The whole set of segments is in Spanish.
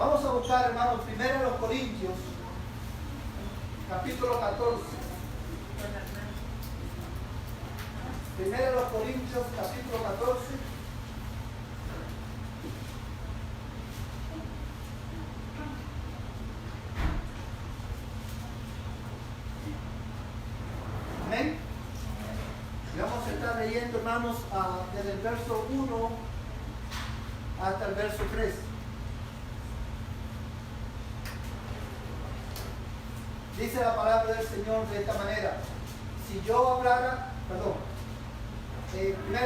Vamos a buscar, hermanos, primero los Corintios, capítulo 14. Primero los Corintios, capítulo 14. Amén. Y vamos a estar leyendo, hermanos, desde el verso 1 hasta el verso 3. Dice la palabra del Señor de esta manera: si yo hablara, 1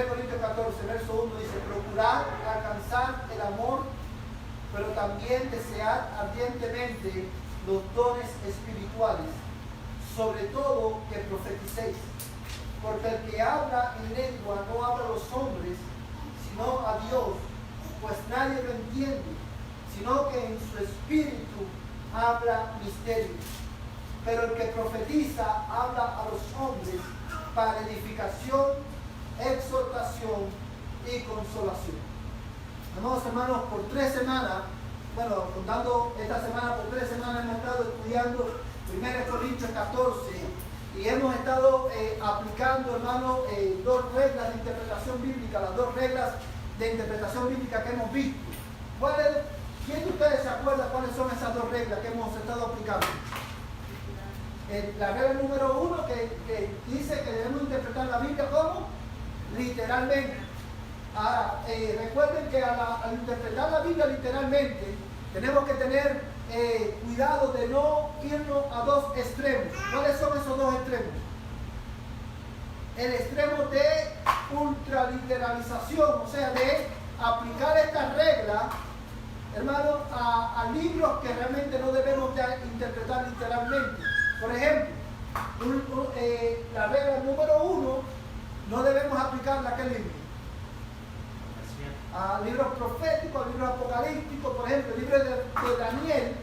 Corintios 14, verso 1 dice: procurad alcanzar el amor, pero también desead ardientemente los dones espirituales, sobre todo que profeticéis, porque el que habla en lengua no habla a los hombres, sino a Dios, pues nadie lo entiende, sino que en su espíritu habla misterios. Pero el que profetiza habla a los hombres para edificación, exhortación y consolación. Amados hermanos, por 3 semanas, contando esta semana, por 3 semanas hemos estado estudiando 1 Corintios 14 y hemos estado aplicando, hermanos, 2 reglas de interpretación bíblica, las 2 reglas de interpretación bíblica que hemos visto. ¿Quién de ustedes se acuerda cuáles son esas 2 reglas que hemos estado aplicando? La regla número 1 que dice que debemos interpretar la Biblia como literalmente. Ahora, recuerden que al interpretar la Biblia literalmente tenemos que tener cuidado de no irnos a 2 extremos. ¿Cuáles son esos 2 extremos? El extremo de ultraliteralización, o sea, de aplicar esta regla, hermano, a libros que realmente no debemos de interpretar literalmente. Por ejemplo, la regla número 1, no debemos aplicarla a qué libro. A libros proféticos, a libros apocalípticos. Por ejemplo, el libro de Daniel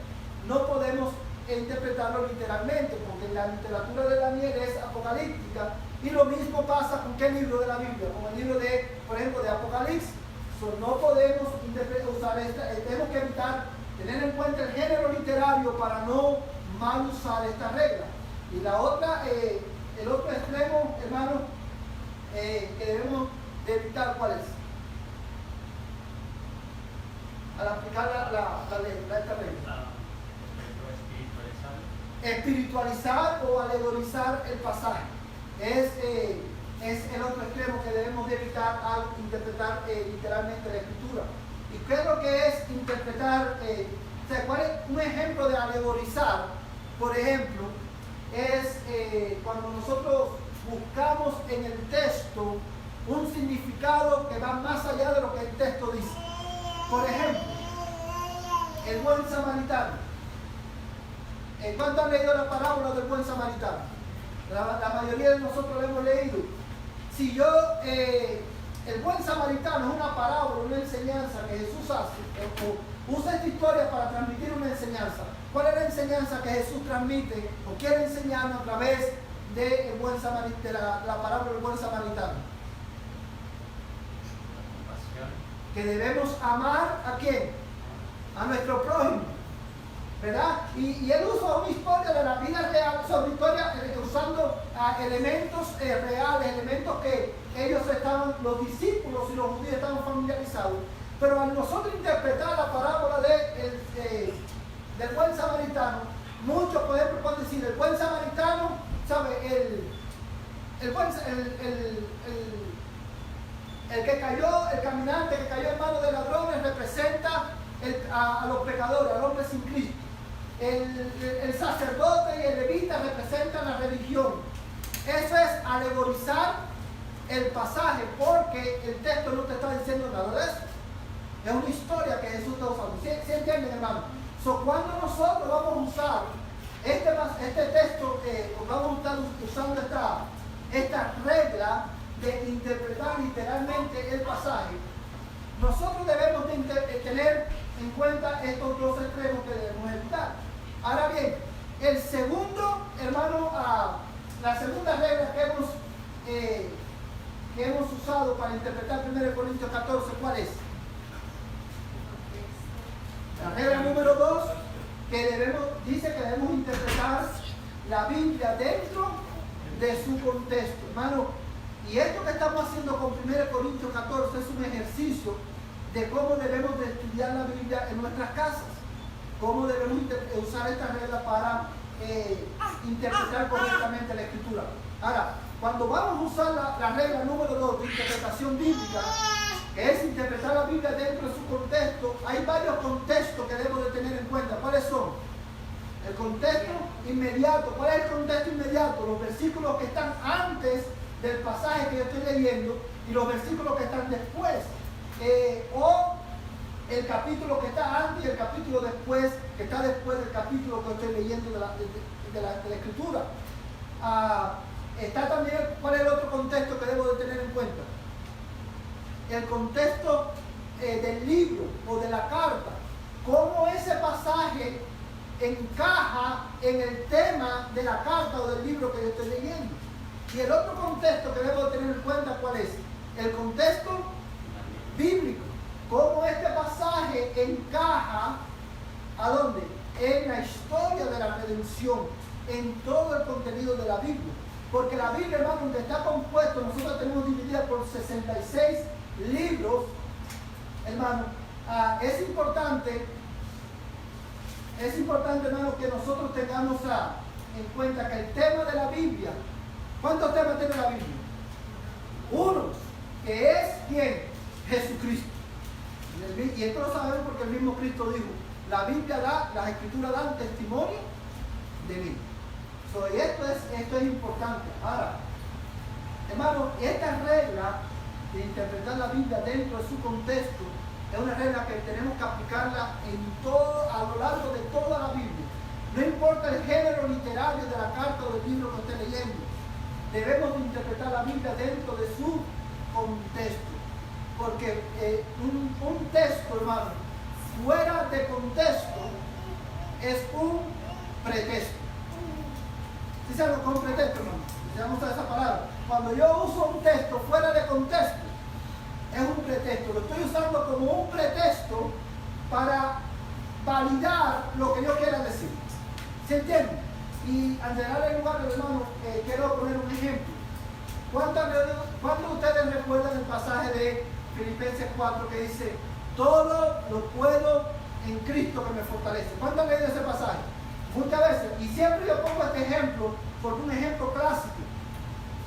no podemos interpretarlo literalmente, porque la literatura de Daniel es apocalíptica. Y lo mismo pasa con qué libro de la Biblia, con el libro de, por ejemplo, de Apocalipsis. No podemos usar tenemos que evitar tener en cuenta el género literario para no mal usar esta regla. Y la otra, el otro extremo, hermano, que debemos de evitar, ¿cuál es? Al aplicar esta regla. Espiritualizar o alegorizar el pasaje. Es el otro extremo que debemos de evitar al interpretar literalmente la escritura. ¿Y qué es lo que es interpretar? ¿Cuál es un ejemplo de alegorizar? Por ejemplo, es cuando nosotros buscamos en el texto un significado que va más allá de lo que el texto dice. Por ejemplo, el buen samaritano. ¿Cuántos han leído la parábola del buen samaritano? La mayoría de nosotros la hemos leído. Si yo, el buen samaritano es una parábola, una enseñanza que Jesús hace, usa esta historia para transmitir una enseñanza. ¿Cuál es la enseñanza que Jesús transmite o quiere enseñarnos a través de la parábola del buen samaritano? Que debemos amar ¿a quién? A nuestro prójimo, ¿verdad? Y él usa una historia de la vida real, una historia usando elementos reales, elementos que los discípulos y los judíos estaban familiarizados. Pero al nosotros interpretar la parábola del buen samaritano, muchos por ejemplo pueden decir: el buen samaritano, ¿sabe? El que cayó, el caminante que cayó en manos de ladrones representa a los pecadores, al hombre sin Cristo. El sacerdote y el levita representan la religión. Eso es alegorizar el pasaje, porque el texto no te está diciendo nada de eso. Es una historia que Jesús está usando. ¿Sí entienden, hermano? Cuando nosotros vamos a usar este texto, vamos a estar usando esta regla de interpretar literalmente el pasaje, nosotros debemos de tener en cuenta estos 2 extremos que debemos evitar. Ahora bien, el segundo, hermano, la segunda regla que hemos usado para interpretar 1 Corintios 14, ¿cuál es? La regla número la Biblia dentro de su contexto, hermano. Y esto que estamos haciendo con 1 Corintios 14 es un ejercicio de cómo debemos de estudiar la Biblia en nuestras casas, cómo debemos usar esta regla para interpretar correctamente la Escritura. Ahora, cuando vamos a usar la regla número 2 de interpretación bíblica, que es interpretar la Biblia dentro de su contexto, hay varios contextos que debemos de tener en cuenta. ¿Cuáles son? El contexto inmediato. ¿Cuál es el contexto inmediato? Los versículos que están antes del pasaje que yo estoy leyendo y los versículos que están después. O el capítulo que está antes y el capítulo después, que está después del capítulo que estoy leyendo de la Escritura. Está también, ¿cuál es el otro contexto que debo de tener en cuenta? El contexto del libro o de la carta. Cómo ese pasaje encaja en el tema de la carta o del libro que yo estoy leyendo. Y el otro contexto que debo de tener en cuenta, ¿cuál es? El contexto bíblico. Cómo este pasaje encaja, ¿a dónde? En la historia de la redención, en todo el contenido de la Biblia. Porque la Biblia, hermano, aunque está compuesto, nosotros tenemos dividida por 66 libros, hermano. Es importante, hermano, que nosotros tengamos en cuenta que el tema de la Biblia, ¿cuántos temas tiene la Biblia? Uno, que es ¿quién? Jesucristo. Y esto lo sabemos porque el mismo Cristo dijo, la Biblia las Escrituras dan testimonio de mí. Y esto es importante. Ahora, hermano, esta regla de interpretar la Biblia dentro de su contexto es una regla que tenemos que aplicarla a lo largo de toda la Biblia. No importa el género literario de la carta o del libro que esté leyendo, debemos de interpretar la Biblia dentro de su contexto. Porque un texto, hermano, fuera de contexto es un pretexto. ¿Sí saben con pretexto, hermano? Si vamos a esa palabra. Cuando yo uso un texto fuera de contexto, es un pretexto. Lo estoy usando como un pretexto para validar lo que yo quiera decir. ¿Se entiende? Y al llegar al lugar, hermano, quiero poner un ejemplo. ¿Cuántos de ustedes recuerdan el pasaje de Filipenses 4 que dice, todo lo puedo en Cristo que me fortalece? ¿Cuántos han leído ese pasaje? Muchas veces. Y siempre yo pongo este ejemplo porque es un ejemplo clásico.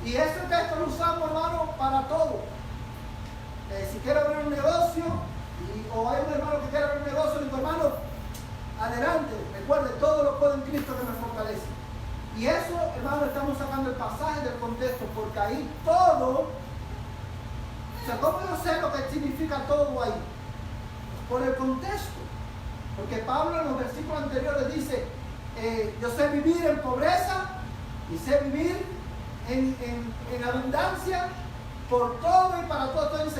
Y ese texto lo usamos, hermano, para todo. Si quiero abrir un negocio, o hay un hermano que quiere abrir un negocio, digo, hermano, adelante, recuerde, todo lo puedo en Cristo que me fortalece. Y eso, hermano, estamos sacando el pasaje del contexto, porque ahí todo, o sea, ¿cómo yo sé lo que significa todo ahí? Por el contexto. Porque Pablo en los versículos anteriores dice, yo sé vivir en pobreza y sé vivir en abundancia, por todo y para todo he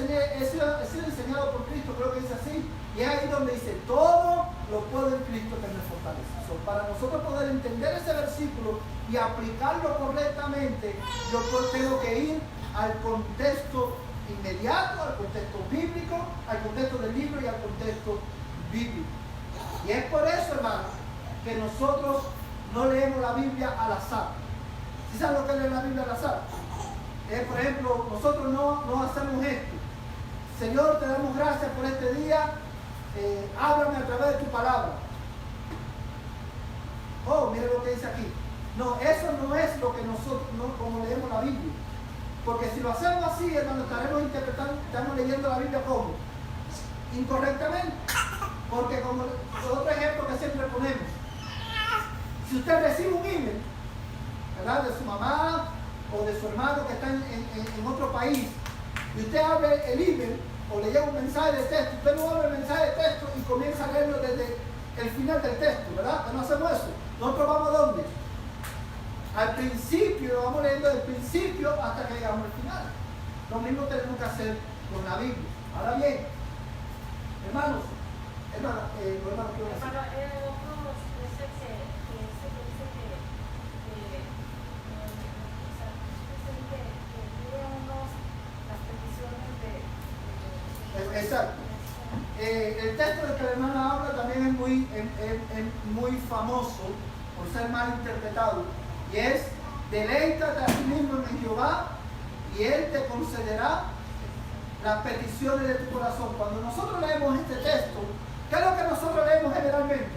sido enseñado por Cristo, creo que dice así. Y es ahí donde dice, todo lo puedo en Cristo que me fortalece. Para nosotros poder entender ese versículo y aplicarlo correctamente, yo tengo que ir al contexto inmediato, al contexto bíblico, al contexto del libro y al contexto bíblico. Y es por eso, hermano, que nosotros no leemos la Biblia al azar. ¿Sí saben lo que es leer la Biblia al azar? Por ejemplo, nosotros no hacemos esto. Señor, te damos gracias por este día. Háblame a través de tu palabra. Oh, mire lo que dice aquí. No, eso no es lo que nosotros, como leemos la Biblia. Porque si lo hacemos así, hermano, estaremos interpretando, estamos leyendo la Biblia como incorrectamente. Porque como otro ejemplo que siempre ponemos, si usted recibe un email, ¿verdad?, de su mamá o de su hermano que está en otro país, y usted abre el email o le llega un mensaje de texto, usted no abre el mensaje de texto y comienza a leerlo desde el final del texto, ¿verdad? Que no hacemos eso. Nosotros vamos ¿a dónde? Al principio, lo vamos leyendo desde el principio hasta que llegamos al final. Lo mismo tenemos que hacer con la Biblia. Ahora bien, hermanos, hermano, ¿qué van a decir? Exacto. El texto del que la hermana habla también es muy famoso por ser mal interpretado. Y es, deleítate a ti mismo en Jehová y Él te concederá las peticiones de tu corazón. Cuando nosotros leemos este texto, ¿qué es lo que nosotros leemos generalmente?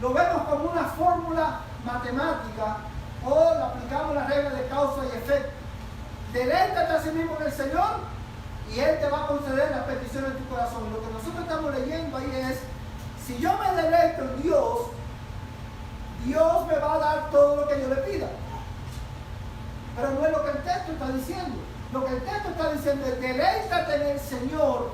Lo vemos como una fórmula matemática o le aplicamos la regla de causa y efecto. Deleítate a sí mismo en el Señor y Él te va a conceder las peticiones de tu corazón. Lo que nosotros estamos leyendo ahí es, si yo me deleito en Dios, Dios me va a dar todo lo que yo le pida. Pero no es lo que el texto está diciendo. Lo que el texto está diciendo es, deleítate en el Señor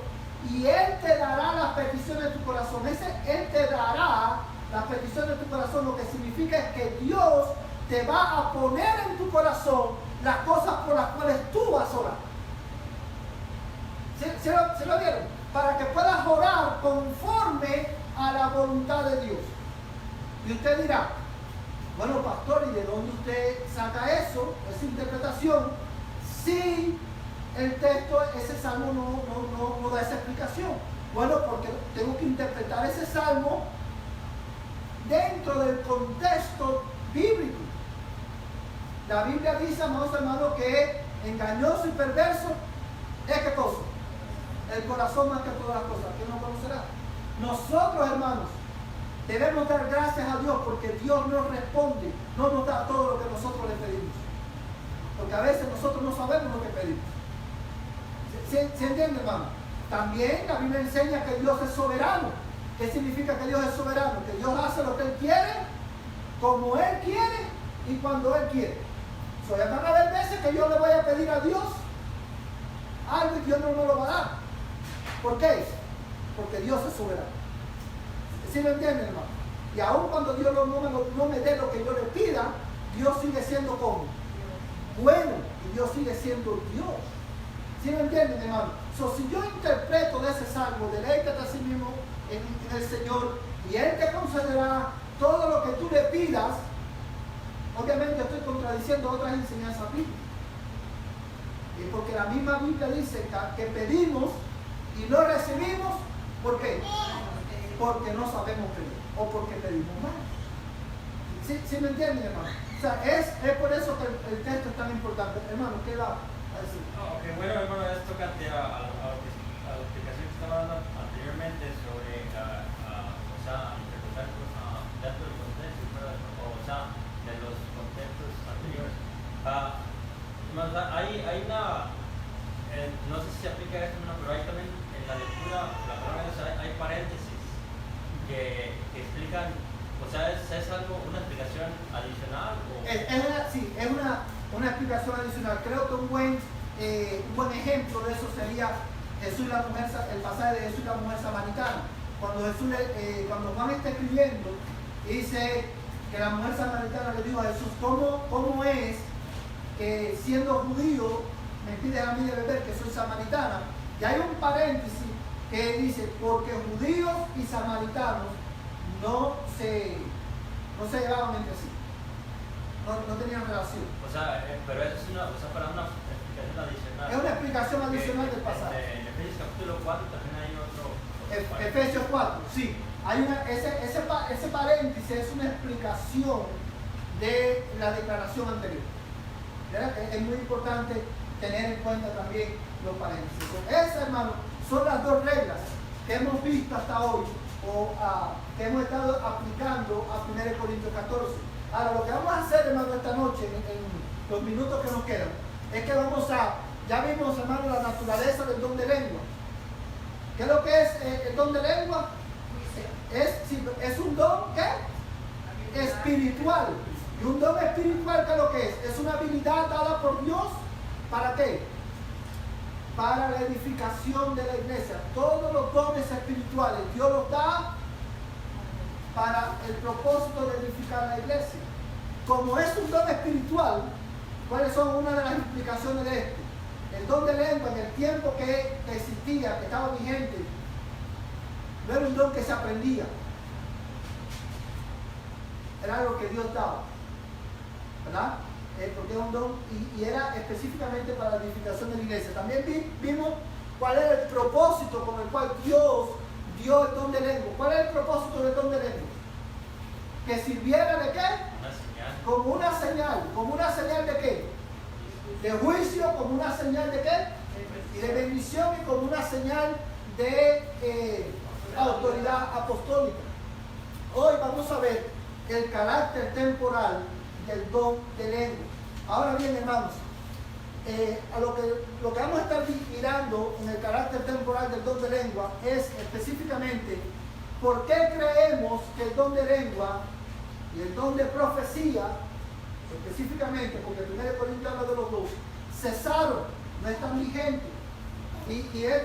y Él te dará las peticiones de tu corazón. Él te dará las peticiones de tu corazón, lo que significa es que Dios te va a poner en tu corazón las cosas por las cuales tú vas a orar. ¿Se lo vieron? Para que puedas orar conforme a la voluntad de Dios. Y usted dirá, bueno, pastor, ¿y de dónde usted saca eso, esa interpretación? Si el texto, ese salmo no da esa explicación. Bueno, porque tengo que interpretar ese salmo dentro del contexto bíblico. La Biblia dice, amados hermanos, que engañoso y perverso es ¿qué cosa? El corazón más que todas las cosas. ¿Quién no conocerá? Nosotros, hermanos, debemos dar gracias a Dios porque Dios nos responde, no nos da todo lo que nosotros le pedimos. Porque a veces nosotros no sabemos lo que pedimos. ¿Se entiende, hermano? También la Biblia enseña que Dios es soberano. ¿Qué significa que Dios es soberano? Que Dios hace lo que Él quiere, como Él quiere y cuando Él quiere. Van a haber veces que yo le voy a pedir a Dios algo y Dios no me lo va a dar. ¿Por qué? Porque Dios es soberano. ¿Sí lo entienden, hermano? Y aun cuando Dios no me dé lo que yo le pida, Dios sigue siendo como bueno y Dios sigue siendo Dios. ¿Sí lo entienden, hermano? Si yo interpreto de ese salmo, deleítate a sí mismo en el Señor y Él te concederá todo lo que tú le pidas. Obviamente estoy contradiciendo otras enseñanzas bíblicas. Y porque la misma Biblia dice que pedimos y no recibimos, ¿por qué? Porque no sabemos pedir o porque pedimos mal. ¿Sí me entienden, hermano? O sea, es por eso que el texto es tan importante. Hermano, ¿qué va a decir? Bueno, hermano, esto cante a la explicación que estaba dando anteriormente sobre, interpretar dentro del contexto, de los contextos anteriores. Hay una, no sé si se aplica esto, pero hay también en la lectura, la palabra de Dios, hay paréntesis que explican, ¿es algo, una explicación adicional? Es una explicación adicional. Creo que un buen ejemplo de eso sería Jesús y la mujer, el pasaje de Jesús y la mujer samaritana. Cuando Juan está escribiendo, dice que la mujer samaritana le dijo a Jesús, ¿cómo es que siendo judío me pides a mí de beber que soy samaritana? Y hay un paréntesis que dice, porque judíos y samaritanos no se llevaban entre sí, no tenían relación. Pero eso es para una explicación adicional. Es una explicación adicional del pasaje. En Efesios capítulo 4 también hay otro. Efesios 4, sí. Ese paréntesis es una explicación de la declaración anterior. ¿Verdad? Es muy importante tener en cuenta también los paréntesis. Esas, hermano, son las dos reglas que hemos visto hasta hoy que hemos estado aplicando a 1 Corintios 14. Ahora, lo que vamos a hacer, hermano, esta noche, en los minutos que nos quedan, es que ya vimos, hermano, la naturaleza del don de lengua. ¿Qué es lo que es el don de lengua? Es un don, ¿qué? Espiritual. Y un don espiritual, ¿qué es lo que es? Es una habilidad dada por Dios, ¿para qué? Para la edificación de la iglesia. Todos los dones espirituales Dios los da para el propósito de edificar la iglesia. Como es un don espiritual, ¿cuáles son una de las implicaciones de esto? El don de lengua en el tiempo que existía, que estaba vigente, no era un don que se aprendía, era algo que Dios daba, ¿verdad? Porque era un don y era específicamente para la edificación de la iglesia. También vimos cuál era el propósito con el cual Dios dio el don de lengua. ¿Cuál es el propósito del don de lengua? Que sirviera de qué? Una señal. Como una señal. ¿Como una señal de qué? De juicio, como una señal de qué? De bendición y como una señal de autoridad apostólica. Hoy vamos a ver el carácter temporal del don de lengua. Ahora bien, hermanos, lo que vamos a estar mirando en el carácter temporal del don de lengua es específicamente por qué creemos que el don de lengua y el don de profecía, específicamente porque el 1 Corintios habla de los dos, cesaron, no están vigentes.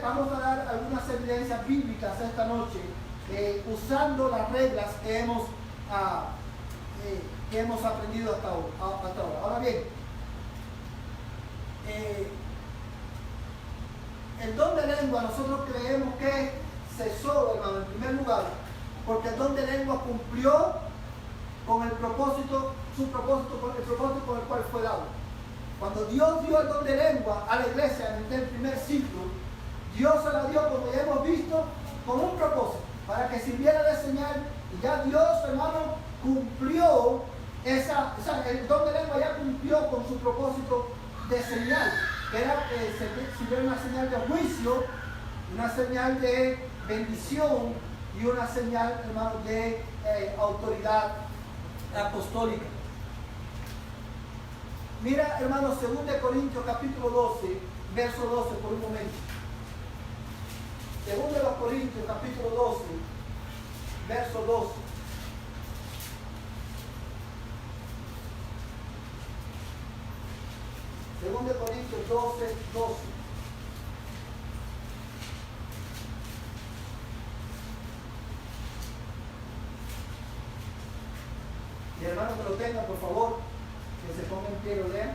Vamos a dar algunas evidencias bíblicas esta noche usando las reglas que hemos aprendido hasta ahora. Ahora bien, el don de lengua nosotros creemos que cesó, hermano, en primer lugar, porque el don de lengua cumplió con el propósito con el cual fue dado. Cuando Dios dio el don de lengua a la iglesia en el primer siglo, Dios se la dio, como ya hemos visto, con un propósito, para que sirviera de señal, y ya Dios, hermano, cumplió el don de lengua ya cumplió con su propósito de señal, que era sirviera una señal de juicio, una señal de bendición y una señal, hermano, de autoridad apostólica. Mira, hermano, 2 Corintios capítulo 12, verso 12, por un momento. 2 Corintios capítulo 12, verso 12. Segundo de Corintios 12, 12. Mi hermano que lo tenga, por favor, que se ponga en pie y lo lea.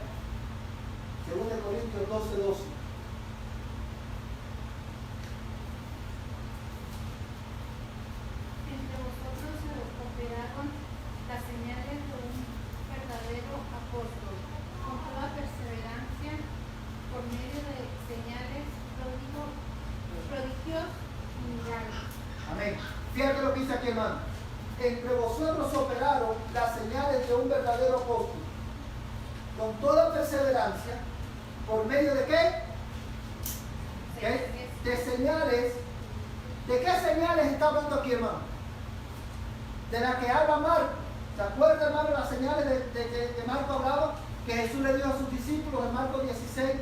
Segundo de Corintios 12, 12. Entre vosotros se operaron las señales de un verdadero apóstol, con toda perseverancia, por medio de señales, prodigios y milagros. Amén. Fíjate lo que dice aquí, hermano. Entre vosotros operaron las señales de un verdadero apóstol, con toda perseverancia, por medio de qué? De señales. ¿De qué señales está hablando aquí, hermano? De la que habla Marco. ¿Se acuerdan, hermano, las señales de Marco hablaba? Que Jesús le dio a sus discípulos en Marcos 16.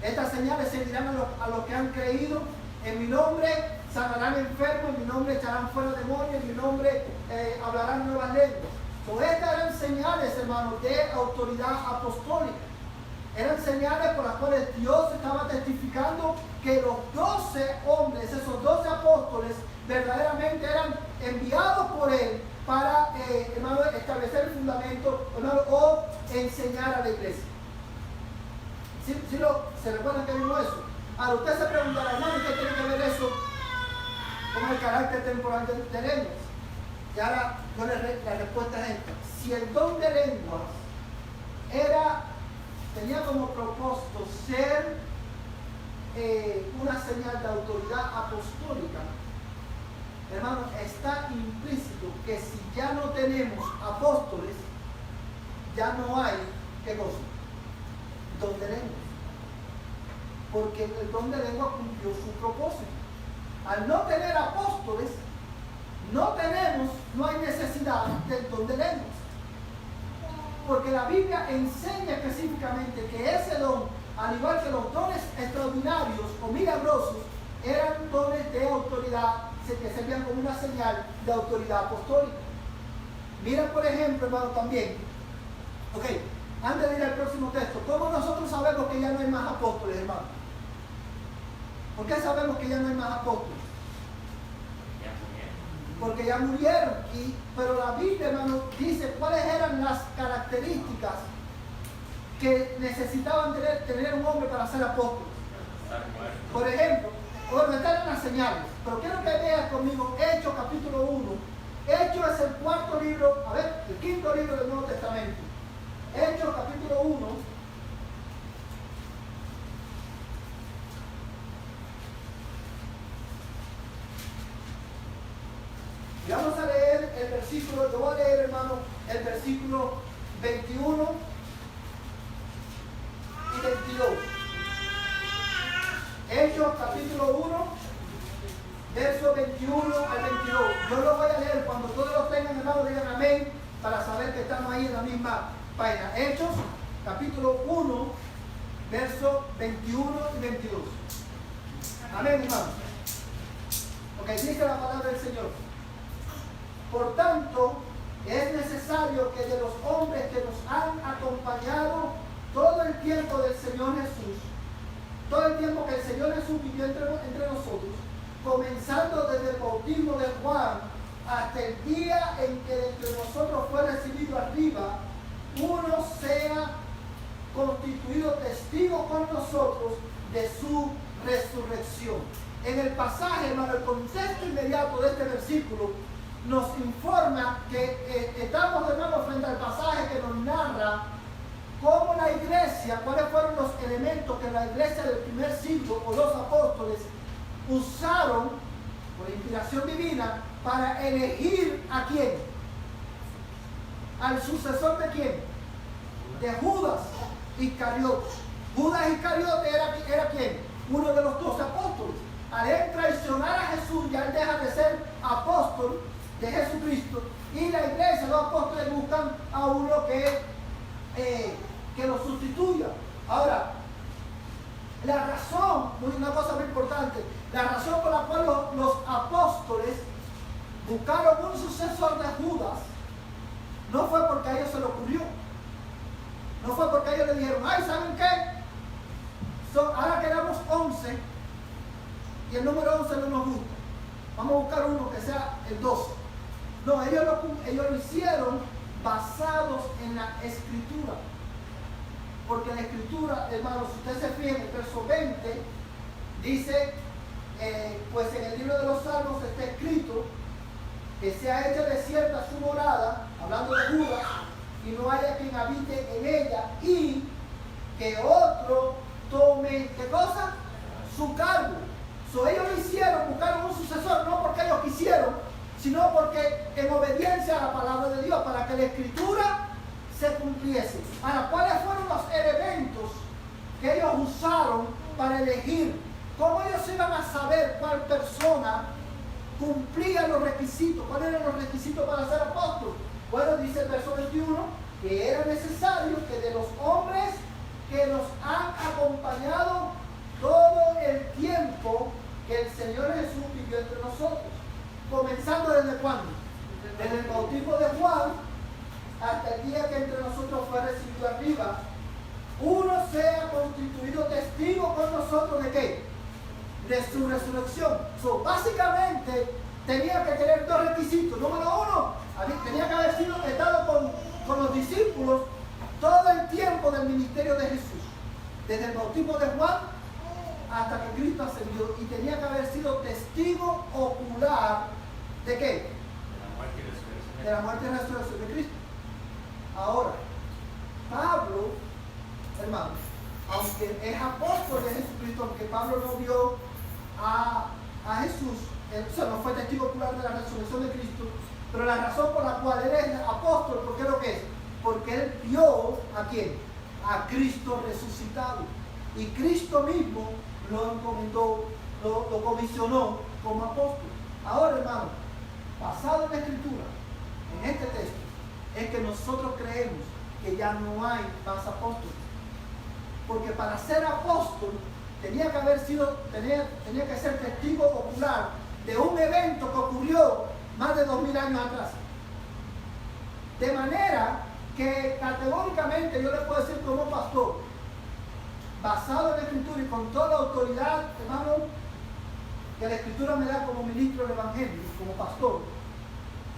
Estas señales seguirán a los que han creído. En mi nombre sanarán enfermos, en mi nombre echarán fuera demonios, en mi nombre hablarán nuevas lenguas. Estas eran señales, hermanos, de autoridad apostólica. Eran señales por las cuales Dios estaba testificando que los 12 hombres, esos 12 apóstoles, verdaderamente eran enviados por Él para, hermano, establecer el fundamento, hermano, o enseñar a la iglesia. ¿Se recuerdan que vimos eso? Ahora usted se preguntará, hermano, ¿qué tiene que ver eso con el carácter temporal de lenguas? Y ahora la respuesta es esta. Si el don de lenguas tenía como propósito ser una señal de autoridad apostólica, hermano, está implícito que si ya no tenemos apóstoles, ya no hay, ¿qué cosa? Don de lenguas. Porque el don de lengua cumplió su propósito. Al no tener apóstoles, no hay necesidad del don de lenguas. Porque la Biblia enseña específicamente que ese don, al igual que los dones extraordinarios o milagrosos, eran dones de autoridad que servían como una señal de autoridad apostólica. Mira, por ejemplo, hermano, también, antes de ir al próximo texto, ¿cómo nosotros sabemos que ya no hay más apóstoles, hermano? ¿Por qué sabemos que ya no hay más apóstoles? Porque ya murieron. Pero la Biblia, hermano, dice cuáles eran las características que necesitaban tener un hombre para ser apóstol. Por ejemplo, estas eran las señales, pero quiero que veas conmigo Hechos capítulo 1. Hechos es el quinto libro del Nuevo Testamento. Hechos capítulo 1. Y vamos a leer el versículo, yo voy a leer, hermano, el versículo 21 y 22. Hechos capítulo 1, verso 21 al 22. Yo lo voy a leer. Cuando todos lo tengan, hermanos, digan amén, para saber que estamos ahí en la misma página. Hechos capítulo 1, verso 21 y 22. Amén, hermanos. Ok, dice la palabra del Señor. Por tanto, es necesario que de los hombres que nos han acompañado todo el tiempo del Señor Jesús, todo el tiempo que el Señor Jesús vivió entre nosotros, comenzando desde el bautismo de Juan hasta el día en que entre nosotros fue recibido arriba, uno sea constituido testigo con nosotros de su resurrección. En el pasaje, hermano, el contexto inmediato de este versículo nos informa que estamos, hermano, frente al pasaje que nos narra cómo la iglesia, cuáles fueron los elementos que la iglesia del primer siglo o los apóstoles usaron por inspiración divina para elegir a quién, al sucesor de quién, de Judas Iscariote. Judas Iscariote era quién, uno de los 12 apóstoles. Al él traicionar a Jesús, ya él deja de ser apóstol de Jesucristo, y la iglesia, los apóstoles buscan a uno que lo sustituya. Ahora, la razón, una cosa muy importante, la razón por la cual los apóstoles buscaron un sucesor de Judas no fue porque a ellos se le ocurrió, no fue porque ellos le dijeron, ay, ¿saben qué? Ahora quedamos 11 y el número 11 no nos gusta, vamos a buscar uno que sea el 12. No, ellos lo hicieron basados en la Escritura. Porque la Escritura, hermanos, si usted se fija en el verso 20, dice, pues en el libro de los Salmos está escrito que se ha hecho desierta su morada, hablando de Judas, y no haya quien habite en ella, y que otro tome, ¿qué cosa? Su cargo. Ellos lo hicieron, buscaron un sucesor, no porque ellos quisieron, sino porque en obediencia a la palabra de Dios, para que la Escritura se cumpliese. Ahora, ¿cuáles fueron los elementos que ellos usaron para elegir? ¿Cómo ellos iban a saber cuál persona cumplía los requisitos? ¿Cuáles eran los requisitos para ser apóstol? Bueno, dice el verso 21, que era necesario que de los hombres que nos han acompañado todo el tiempo que el Señor Jesús vivió entre nosotros. Comenzando desde cuándo? Desde el bautismo de Juan hasta el día que entre nosotros fue recibido arriba, uno sea constituido testigo con nosotros ¿de qué? De su resurrección. Básicamente tenía que tener dos requisitos. Número uno, tenía que haber estado con los discípulos todo el tiempo del ministerio de Jesús, desde el bautismo de Juan hasta que Cristo ascendió, y tenía que haber sido testigo ocular ¿de qué? De la muerte y resurrección de Cristo. Ahora, Pablo, hermanos, aunque es apóstol de Jesucristo, aunque Pablo no vio a Jesús, o sea, no fue testigo ocular de la resurrección de Cristo, pero la razón por la cual él es apóstol, ¿por qué lo que es? Porque él vio ¿a quién? A Cristo resucitado. Y Cristo mismo lo encomendó, lo comisionó como apóstol. Ahora, hermano, basado en la Escritura, en este texto, es que nosotros creemos que ya no hay más apóstoles. Porque para ser apóstol tenía que ser testigo ocular de un evento que ocurrió más de 2000 años atrás. De manera que categóricamente yo le puedo decir como pastor, basado en la Escritura y con toda la autoridad, hermano, que la Escritura me da como ministro del Evangelio, como pastor,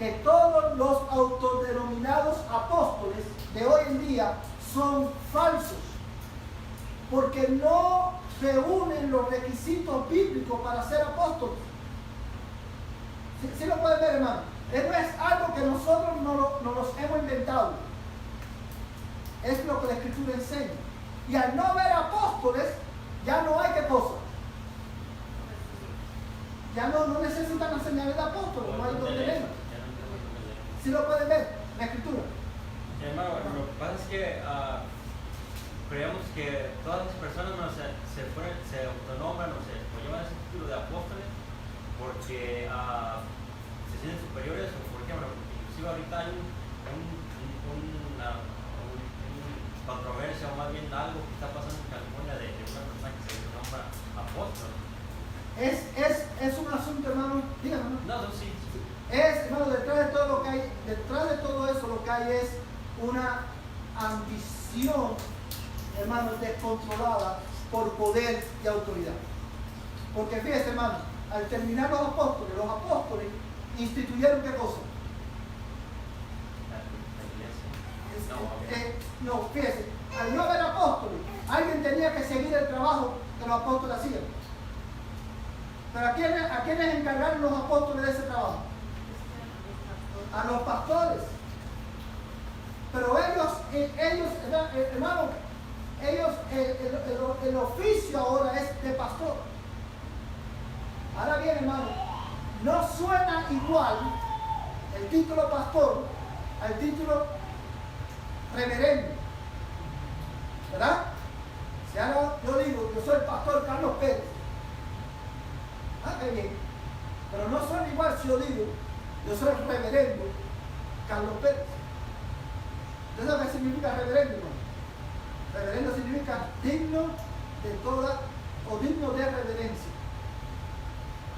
que todos los autodenominados apóstoles de hoy en día son falsos, porque no reúnen los requisitos bíblicos para ser apóstoles. ¿Sí lo pueden ver, hermano? Esto es algo que nosotros no nos hemos inventado. Es lo que la Escritura enseña. Y al no haber apóstoles, ya no hay qué cosa. Ya no necesitan las señales de apóstoles, no hay donde leer. ¿Sí lo pueden ver? La Escritura. Ya hermano, lo que pasa es que creemos que todas las personas se autonombran o llevan ese título de apóstoles porque se sienten superiores o por ejemplo, inclusive ahorita hay una controversia o más bien algo que está pasando en California de una persona que se nombra apóstol. Es un asunto, hermano, dígame. No, sí. Hermano, detrás de todo eso lo que hay es una ambición, hermano, descontrolada por poder y autoridad. Porque fíjese, hermano, al terminar los apóstoles instituyeron ¿qué cosa? No, fíjese, al no haber apóstoles, alguien tenía que seguir el trabajo que los apóstoles hacían. Pero ¿a quiénes encargaron los apóstoles de ese trabajo? A los pastores. Pero ellos, hermano, el oficio ahora es de pastor. Ahora bien, hermano, no suena igual el título pastor al título reverendo, ¿verdad? Si ahora yo digo, yo soy el pastor Carlos Pérez, qué bien, pero no suena igual si yo digo, yo soy el reverendo Carlos Pérez. ¿Usted sabe qué significa reverendo, hermano? Reverendo significa digno de toda o digno de reverencia.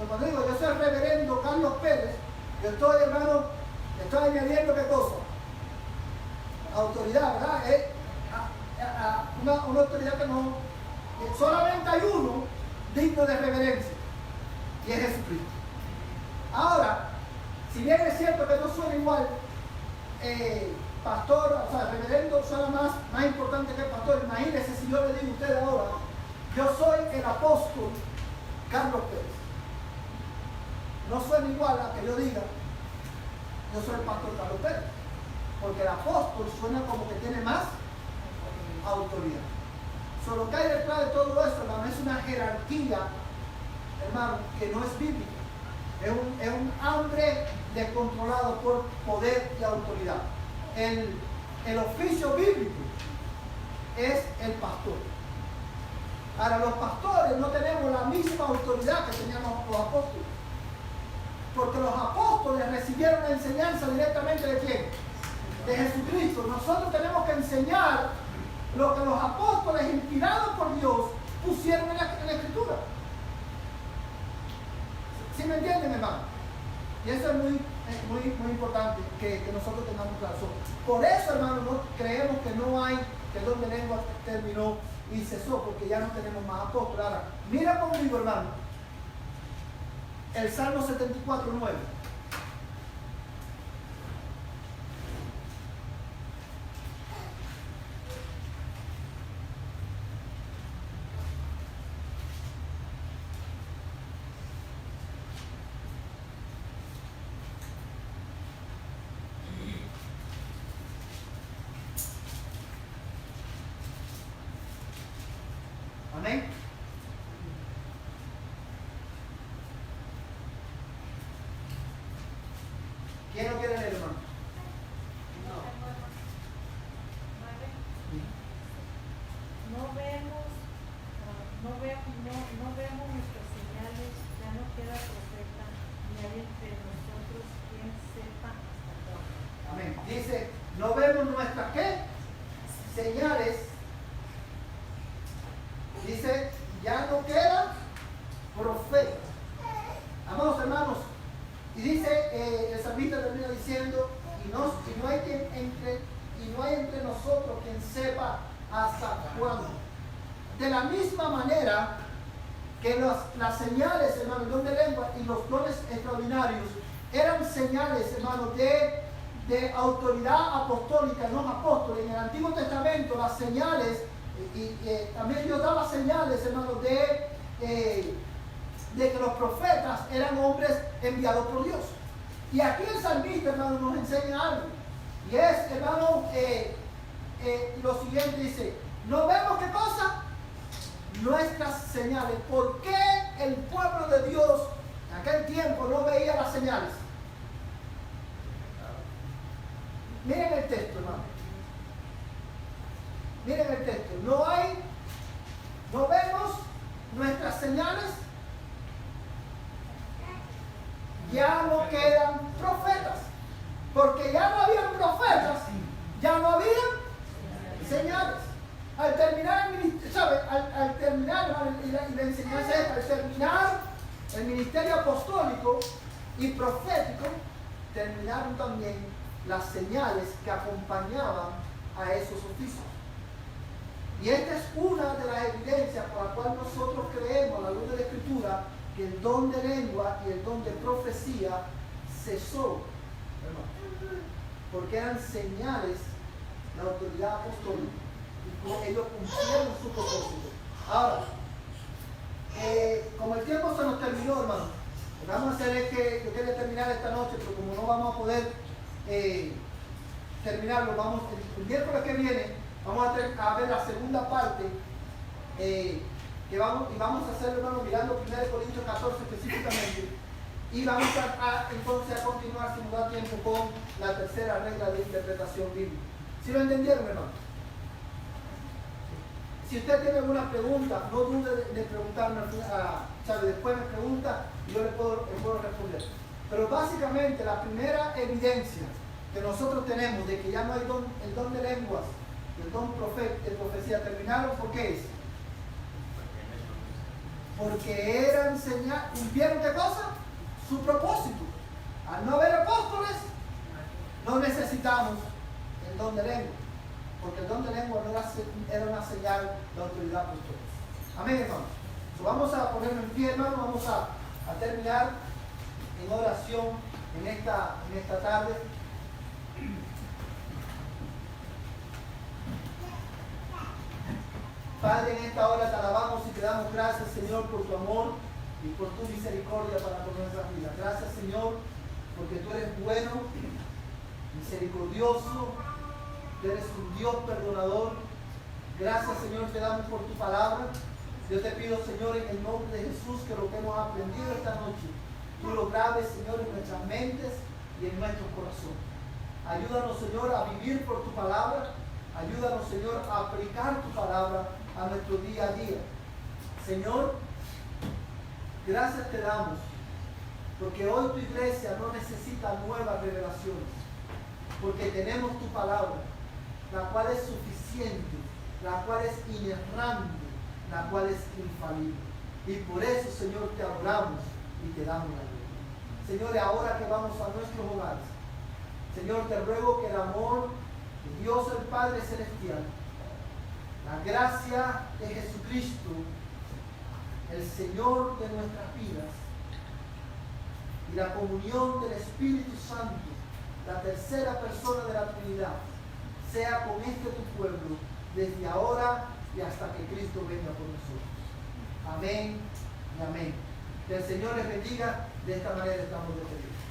Cuando digo yo soy el reverendo Carlos Pérez, yo estoy, hermano, estoy añadiendo ¿qué cosa? Autoridad, ¿verdad? Una autoridad que no, solamente hay uno digno de reverencia, y es Jesucristo. Ahora, si bien es cierto que no suena igual, pastor, o sea, reverendo suena más importante que el pastor. Imagínense si yo le digo a ustedes ahora, yo soy el apóstol Carlos Pérez. No suena igual a que yo diga, yo soy el pastor Carlos Pérez. Porque el apóstol suena como que tiene más autoridad. Lo que hay detrás de todo eso, hermano, es una jerarquía, hermano, que no es bíblica. Es un hambre descontrolado por poder y autoridad. El oficio bíblico es el pastor. Ahora, los pastores no tenemos la misma autoridad que tenían los apóstoles. Porque los apóstoles recibieron la enseñanza directamente de ¿quién? De Jesucristo. Nosotros tenemos que enseñar lo que los apóstoles, inspirados por Dios, pusieron en la Escritura. ¿Sí me entienden, hermano? Y eso es muy importante que nosotros tengamos claro. Por eso, hermano, no creemos que no hay, que el don de lengua terminó y cesó, porque ya no tenemos más apóstoles. Ahora, mira conmigo, hermano, el Salmo 74, 9. Amén. ¿Quién lo quiere leer, hermano? No vemos nuestras señales, ya no queda profeta, ni hay entre nosotros quien sepa hasta cuándo. Amén. Dice, no vemos nuestras ¿qué? Señales. Dice, ya no queda profeta. Amados hermanos, y dice, el salmista termina diciendo, y no hay entre nosotros quien sepa hasta cuándo. De la misma manera que las señales, hermano, el don de lengua y los dones extraordinarios eran señales, hermano, de autoridad apostólica en los apóstoles. En el Antiguo Testamento las señales, y también Dios daba señales, hermano, de que los profetas eran hombres enviados por Dios. Y aquí el salmista, hermano, nos enseña algo. Y es, hermano, lo siguiente dice, no vemos qué cosa, nuestras señales. ¿Por qué el pueblo de Dios en aquel tiempo no veía las señales? Miren el texto, hermano. ya no quedan profetas. Porque ya no habían profetas, ya no habían señales. Al terminar el ministerio, ¿sabe? Al terminar y la enseñanza esta, al terminar el ministerio apostólico y profético, terminaron también las señales que acompañaban a esos oficios. Y esta es una de las evidencias por la cual nosotros creemos, a la luz de la Escritura, que el don de lengua y el don de profecía cesó, hermano, porque eran señales de autoridad apostólica y ellos cumplieron su propósito. Ahora, como el tiempo se nos terminó, hermano, lo que vamos a hacer es que yo quería terminar esta noche, pero como no vamos a poder terminarlo, el miércoles que viene vamos a ver la segunda parte y vamos a hacerlo, hermano, mirando 1 Corintios 14 específicamente, y vamos entonces a continuar, si nos da tiempo, con la tercera regla de interpretación bíblica. ¿Sí lo entendieron, hermano? Si usted tiene alguna pregunta, no dude de preguntarme, después me pregunta y yo le puedo responder. Pero básicamente la primera evidencia que nosotros tenemos de que ya no hay el don de lenguas, el don de profecía terminaron, ¿por qué es? Porque eran señales, ¿cumplieron qué cosa? Su propósito. Al no haber apóstoles, no necesitamos el don de lengua, porque el don de lengua no era una señal de autoridad apostólica. Amén, hermanos. Vamos a ponernos en pie, hermano, vamos a terminar en oración en esta tarde. Padre, en esta hora te alabamos y te damos gracias, Señor, por tu amor y por tu misericordia para con nuestras vidas. Gracias, Señor, porque tú eres bueno, misericordioso, tú eres un Dios perdonador. Gracias, Señor, te damos por tu palabra. Yo te pido, Señor, en el nombre de Jesús, que lo que hemos aprendido esta noche, tú lo grabes, Señor, en nuestras mentes y en nuestros corazones. Ayúdanos, Señor, a vivir por tu palabra. Ayúdanos, Señor, a aplicar tu palabra a nuestro día a día. Señor, gracias te damos, porque hoy tu iglesia no necesita nuevas revelaciones, porque tenemos tu palabra, la cual es suficiente, la cual es inerrante, la cual es infalible. Y por eso, Señor, te adoramos y te damos la gloria. Señor, ahora que vamos a nuestros hogares, Señor, te ruego que el amor de Dios el Padre Celestial, la gracia de Jesucristo, el Señor de nuestras vidas, y la comunión del Espíritu Santo, la tercera persona de la Trinidad, sea con tu pueblo, desde ahora y hasta que Cristo venga por nosotros. Amén y amén. Que el Señor les bendiga. De esta manera estamos despedidos.